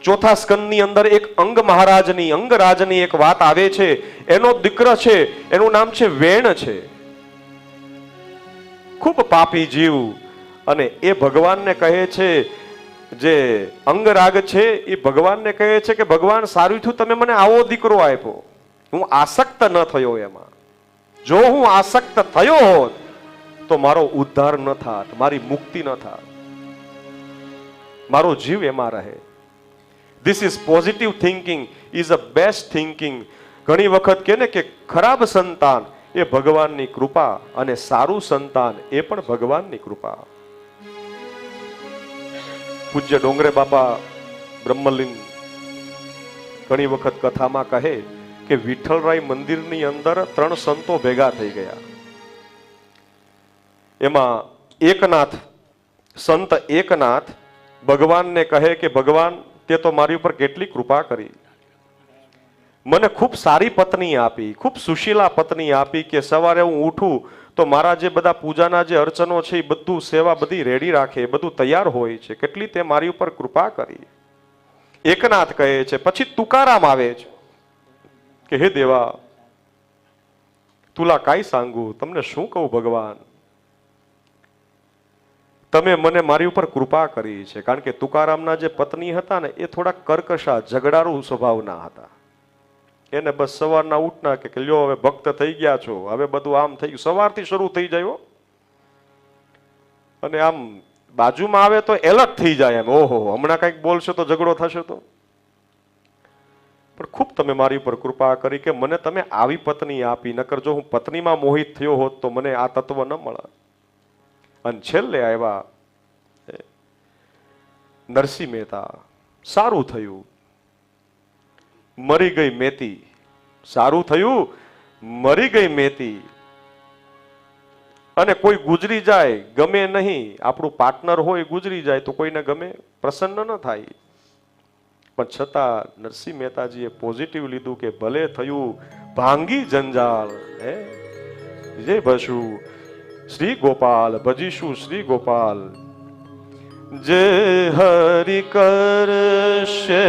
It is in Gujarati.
ચોથા સ્કંદની અંદર એક અંગરાજની એક વાત આવે છે. એનો દીકરો છે, એનું નામ છે વેણ છે, ખૂબ પાપી જીવ. અને એ ભગવાનને કહે છે, જે અંગરાગ છે એ ભગવાનને કહે છે કે ભગવાન સારું થયું તમે મને આવો દીકરો આપ્યો, હું આસક્ત ન થયો એમાં. જો હું આસક્ત થયો હોત તો મારો ઉદ્ધાર ન થાત, મારી મુક્તિ ન થાત, મારો જીવ એમાં રહે. This is positive thinking, is a best thinking. ઘણી વખત કહે ને કે ખરાબ સંતાન એ ભગવાનની કૃપા અને સારું સંતાન એ પણ ભગવાનની કૃપા. પૂજ્ય ડોંગરે બાપા બ્રહ્મલીન ઘણી વખત કથામાં કહે કે વિઠ્ઠલરાય મંદિરની અંદર 3 સંતો ભેગા થઈ ગયા. એમાં એકનાથ, સંત એકનાથ ભગવાનને કહે કે ભગવાન તે તો મારી ઉપર કેટલી કૃપા કરી, મને ખૂબ સારી પત્ની આપી, ખૂબ સુશીલા પત્ની આપી કે સવારે હું ઉઠું તો મારા જે બધા પૂજાના જે અર્ચનો છે એ બધું સેવા બધી રેડી રાખે, બધું તૈયાર હોય છે, કેટલી તે મારી ઉપર કૃપા કરી. એકનાથ કહે છે. પછી તુકારામ આવે છે કે હે દેવા તુલા કાંઈ सांगू, તમને શું કહું ભગવાન, તમે મને મારી ઉપર કૃપા કરી છે. કારણ કે તુકારામના જે પત્ની હતા ને એ થોડા કર્કશા ઝઘડારૂ સ્વભાવના હતા. એને બસ સવારના ઉઠના કે લ્યો હવે ભક્ત થઈ ગયા છો, હવે બધું આમ થઈ ગયું, સવારથી શરૂ થઈ જાય. અને આમ બાજુમાં આવે તો એલર્ટ થઈ જાય, એમ ઓહો હમણાં કંઈક બોલશો તો ઝઘડો થશે તો. પણ ખૂબ તમે મારી ઉપર કૃપા કરી કે મને તમે આવી પત્ની આપી, નકર જો હું પત્નીમાં મોહિત થયો હોત તો મને આ તત્વ ન મળે. અને છેલ્લે આવ્યા નરસિંહ મહેતા. સારું થયું મરી ગઈ મેતી, સારું થયું મરી ગઈ મેતી. અને કોઈ ગુજરી જાય ગમે નહીં, આપણું પાર્ટનર હોય ગુજરી જાય તો કોઈને ગમે, પ્રસન્ન ન થાય. પણ છતાં નરસિંહ મહેતાજીએ પોઝિટિવ લીધું કે ભલે થયું ભાંગી જંજાળ, જય ભસું શ્રી ગોપાલ, ભજીશું શ્રી ગોપાલ. જે હરિ કરશે